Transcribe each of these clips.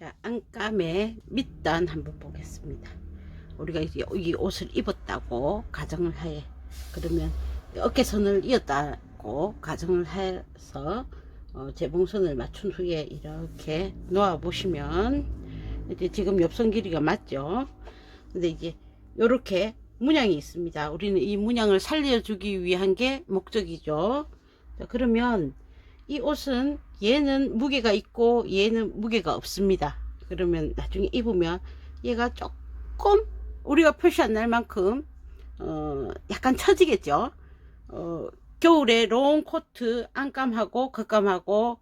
자, 안감의 밑단 한번 보겠습니다. 우리가 이제 이 옷을 입었다고 가정을 해. 그러면 어깨선을 이었다고 가정을 해서 재봉선을 맞춘 후에 이렇게 놓아 보시면 이제 지금 옆선 길이가 맞죠? 근데 이제 이렇게 문양이 있습니다. 우리는 이 문양을 살려주기 위한 게 목적이죠. 자, 그러면 이 옷은 얘는 무게가 있고 얘는 무게가 없습니다. 그러면 나중에 입으면 얘가 조금 우리가 표시한 날만큼 약간 처지겠죠. 겨울에 롱코트 안감하고 겉감하고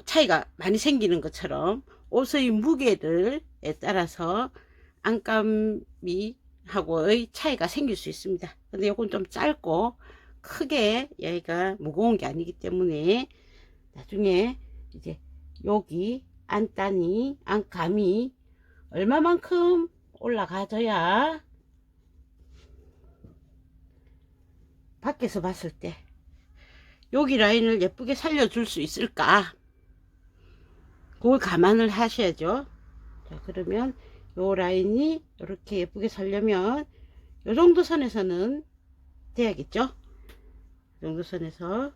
차이가 많이 생기는 것처럼 옷의 무게를 따라서 안감이 하고의 차이가 생길 수 있습니다. 근데 이건 좀 짧고 크게 얘가 무거운 게 아니기 때문에 나중에 이제 여기 안단이 안감이 얼마만큼 올라가져야 밖에서 봤을 때 여기 라인을 예쁘게 살려줄 수 있을까, 그걸 감안을 하셔야죠. 자, 그러면 요 라인이 이렇게 예쁘게 살려면 요 정도 선에서는 돼야겠죠. 요 정도 선에서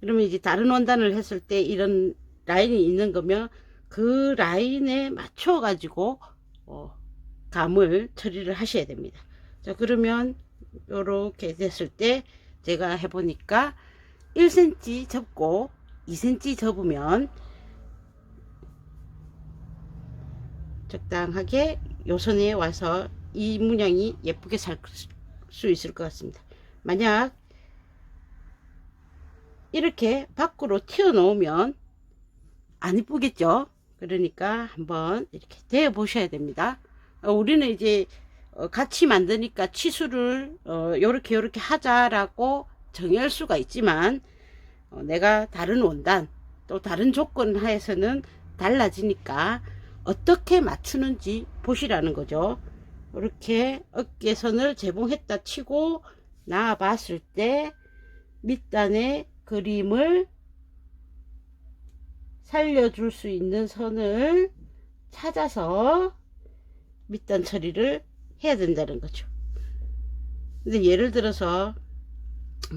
그러면 이제 다른 원단을 했을 때 이런 라인이 있는 거면 그 라인에 맞춰 가지고 감을 처리를 하셔야 됩니다. 자, 그러면 요렇게 됐을 때 제가 해보니까 1cm 접고 2cm 접으면 적당하게 요 선에 와서 이 문양이 예쁘게 살 수 있을 것 같습니다. 만약 이렇게 밖으로 튀어 놓으면 안 이쁘겠죠. 그러니까 한번 이렇게 대어 보셔야 됩니다. 우리는 이제 같이 만드니까 치수를 요렇게 하자라고 정할 수가 있지만 내가 다른 원단 또 다른 조건 하에서는 달라지니까 어떻게 맞추는지 보시라는 거죠. 이렇게 어깨선을 재봉했다 치고 나와 봤을 때 밑단의 그림을 살려줄 수 있는 선을 찾아서 밑단 처리를 해야 된다는 거죠. 근데 예를 들어서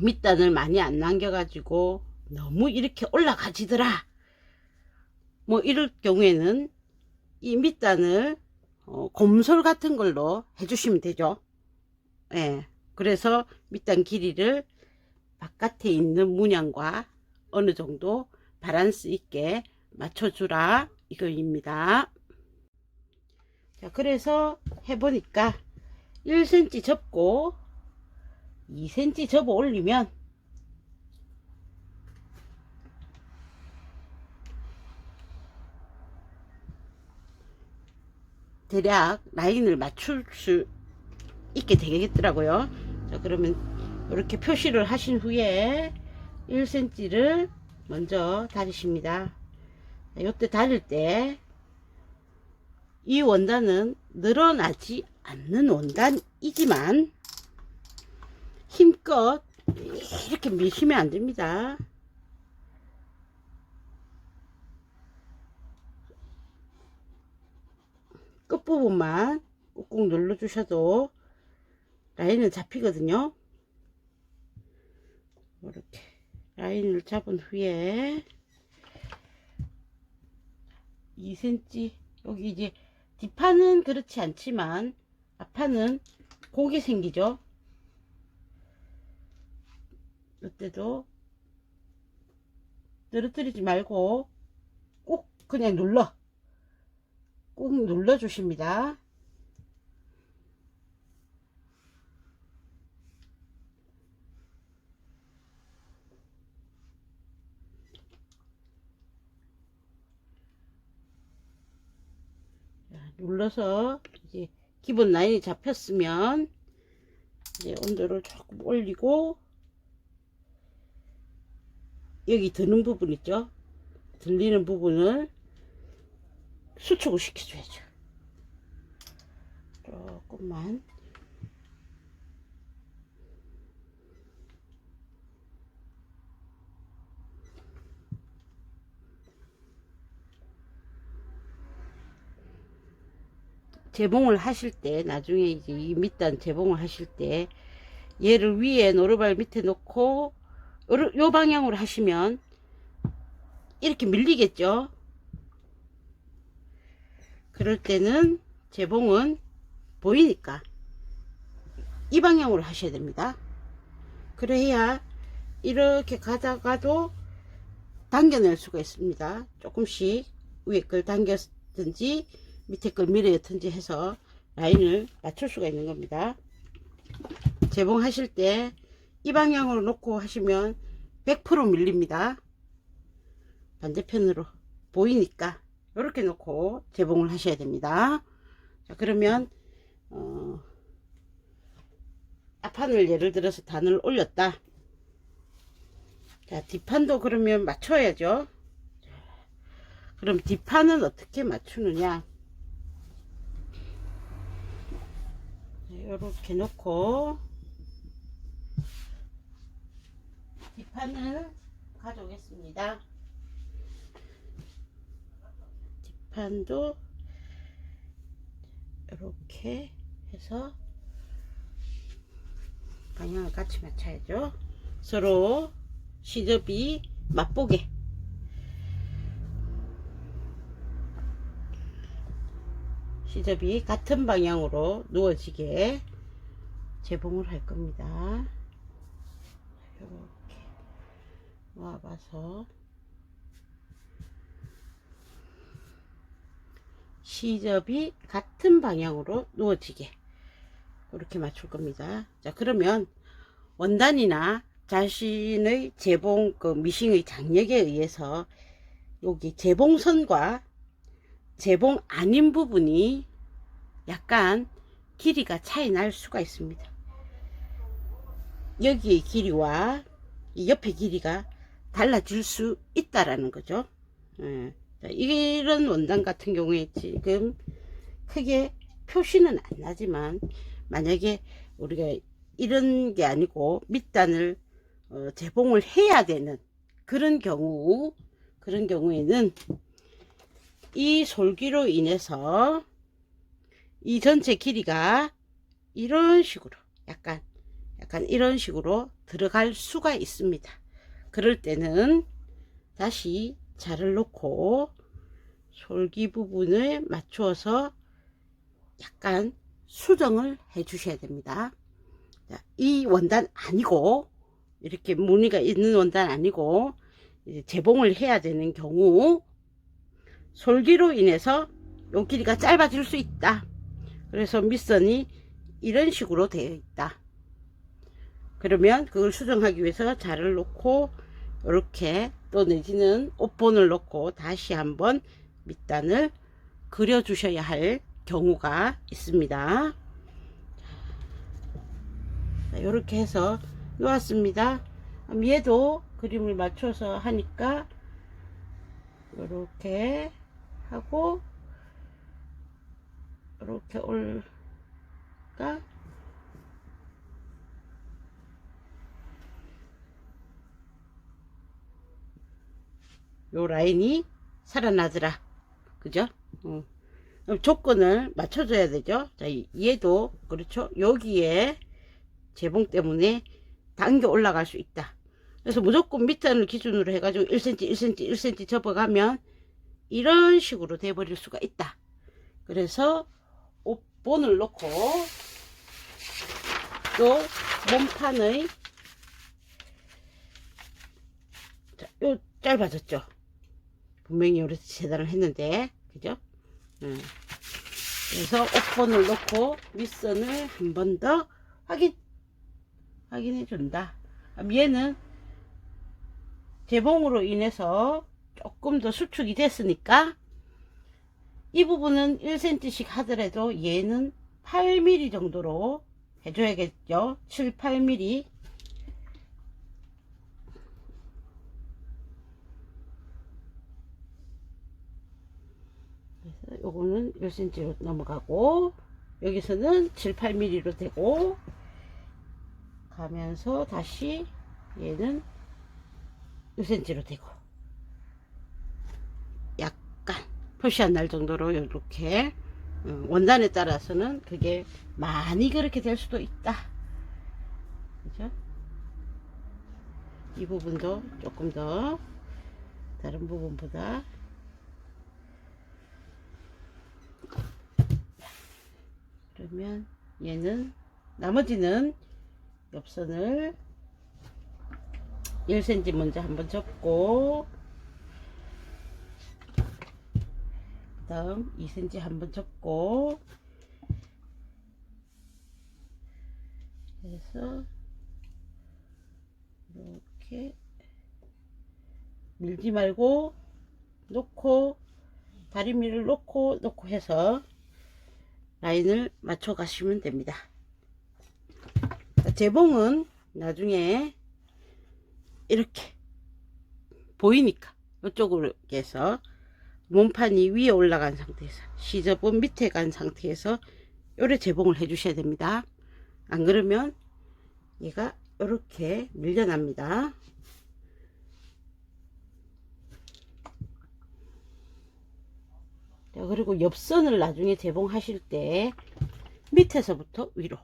밑단을 많이 안 남겨 가지고 너무 이렇게 올라가지더라 뭐 이럴 경우에는 이 밑단을 곰솔 같은 걸로 해주시면 되죠. 예. 그래서 밑단 길이를 바깥에 있는 문양과 어느 정도 바란스 있게 맞춰주라 이거입니다. 자, 그래서 해보니까 1cm 접고 2cm 접어 올리면 대략 라인을 맞출 수 있게 되겠더라고요. 자, 그러면 이렇게 표시를 하신 후에 1cm를 먼저 다리십니다. 이때 다릴 때 이 원단은 늘어나지 않는 원단이지만 힘껏 이렇게 미시면 안 됩니다. 끝부분만 꾹꾹 눌러 주셔도 라인은 잡히거든요. 이렇게 라인을 잡은 후에 2cm 여기 이제 뒷판은 그렇지 않지만 앞판은 곡이 생기죠. 이때도 떨어뜨리지 말고 꼭 그냥 꾹 눌러 주십니다. 눌러서 이제 기본 라인이 잡혔으면 이제 온도를 조금 올리고 여기 드는 부분 있죠, 들리는 부분을 수축을 시켜줘야죠. 조금만 재봉을 하실 때, 나중에 이제 이 밑단 재봉을 하실 때 얘를 위에 노루발 밑에 놓고 요 방향으로 하시면 이렇게 밀리겠죠. 그럴 때는 재봉은 보이니까 이 방향으로 하셔야 됩니다. 그래야 이렇게 가다가도 당겨낼 수가 있습니다. 조금씩 위에 걸 당겼든지 밑에 걸 밀어였든지 해서 라인을 맞출 수가 있는 겁니다. 재봉하실 때 이 방향으로 놓고 하시면 100% 밀립니다. 반대편으로 보이니까 이렇게 놓고 재봉을 하셔야 됩니다. 자, 그러면 앞판을 예를 들어서 단을 올렸다. 자, 뒷판도 그러면 맞춰야죠. 그럼 뒷판은 어떻게 맞추느냐? 이렇게 놓고 뒷판을 가져오겠습니다. 뒷판도 이렇게 해서 방향을 같이 맞춰야죠. 서로 시접이 맛보게 시접이 같은 방향으로 누워지게 재봉을 할 겁니다. 이렇게 놓아봐서 시접이 같은 방향으로 누워지게 이렇게 맞출 겁니다. 자, 그러면 원단이나 자신의 재봉 미싱의 장력에 의해서 여기 재봉선과 재봉 아닌 부분이 약간 길이가 차이 날 수가 있습니다. 여기의 길이와 이 옆의 길이가 달라질 수 있다라는 거죠. 자, 이런 원단 같은 경우에 지금 크게 표시는 안 나지만 만약에 우리가 이런 게 아니고 밑단을 재봉을 해야 되는 그런 경우에는 이 솔기로 인해서 이 전체 길이가 이런 식으로 약간 이런 식으로 들어갈 수가 있습니다. 그럴 때는 다시 자를 놓고 솔기 부분을 맞추어서 약간 수정을 해 주셔야 됩니다. 자, 이 원단 아니고 이렇게 무늬가 있는 원단 아니고 이제 재봉을 해야 되는 경우 솔기로 인해서 요 길이가 짧아질 수 있다. 그래서 밑선이 이런 식으로 되어 있다. 그러면 그걸 수정하기 위해서 자를 놓고 이렇게 또 내지는 옷본을 놓고 다시 한번 밑단을 그려 주셔야 할 경우가 있습니다. 이렇게 해서 놓았습니다. 얘도 그림을 맞춰서 하니까 이렇게 하고 이렇게 올까 요 라인이 살아나더라. 그죠? 조건을 맞춰줘야 되죠. 자, 얘도 그렇죠. 여기에 재봉 때문에 당겨 올라갈 수 있다. 그래서 무조건 밑단을 기준으로 해가지고 1cm 1cm 1cm 접어가면 이런 식으로 돼 버릴 수가 있다. 그래서 옷본을 놓고 또 몸판의 자, 요 짧아졌죠. 분명히 이렇게 재단을 했는데 그죠? 그래서 옷본을 놓고 윗선을 한 번 더 확인해 준다. 얘는 재봉으로 인해서 조금 더 수축이 됐으니까 이 부분은 1cm씩 하더라도 얘는 8mm 정도로 해줘야겠죠. 7, 8mm. 그래서 요거는 1cm로 넘어가고 여기서는 7, 8mm로 되고 가면서 다시 얘는 1cm로 되고 약간 표시 안 날 정도로 이렇게 원단에 따라서는 그게 많이 그렇게 될 수도 있다. 그죠? 이 부분도 조금 더 다른 부분보다 그러면 얘는 나머지는 옆선을 1cm 먼저 한번 접고 그 다음 2cm 한번 접고 해서 이렇게 밀지 말고 놓고 다리미를 놓고 해서 라인을 맞춰 가시면 됩니다. 재봉은 나중에 이렇게 보이니까 이쪽으로 해서 몸판이 위에 올라간 상태에서 시접은 밑에 간 상태에서 요래 재봉을 해 주셔야 됩니다. 안 그러면 얘가 이렇게 밀려납니다. 자, 그리고 옆선을 나중에 재봉하실 때 밑에서부터 위로,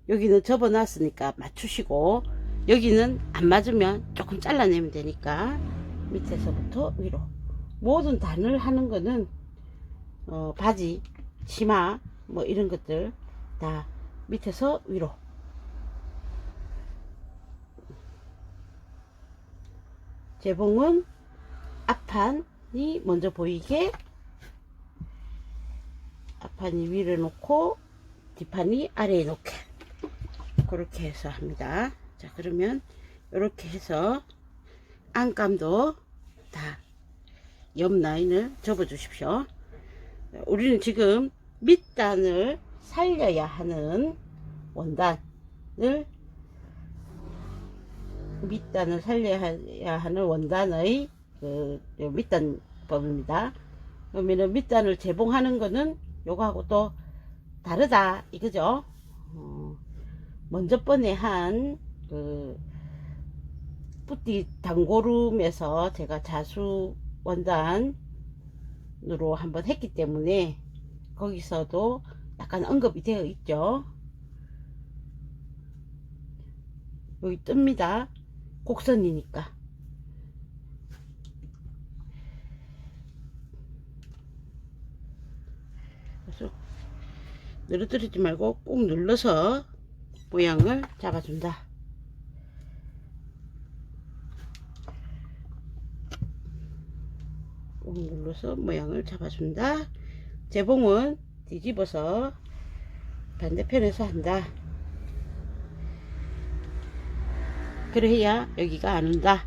여기는 접어 놨으니까 맞추시고 여기는 안 맞으면 조금 잘라내면 되니까 밑에서부터 위로. 모든 단을 하는 거는 바지, 치마 뭐 이런 것들 다 밑에서 위로. 재봉은 앞판이 먼저 보이게, 앞판이 위로 놓고 뒷판이 아래에 놓게, 그렇게 해서 합니다. 자, 그러면 이렇게 해서 안감도 다 옆 라인을 접어 주십시오. 우리는 지금 밑단을 살려야 하는 원단을, 밑단을 살려야 하는 원단의 그 밑단법입니다. 그러면은 밑단을 재봉하는 거는 요거하고 또 다르다 이거죠. 먼저 번에 한 그 뿌띠 단고름에서 제가 자수 원단으로 한번 했기 때문에 거기서도 약간 언급이 되어 있죠. 여기 뜹니다. 곡선이니까. 그래서 늘어뜨리지 말고 꾹 눌러서 모양을 잡아준다. 꾹 눌러서 모양을 잡아준다. 재봉은 뒤집어서 반대편에서 한다. 그래야 여기가 안 온다.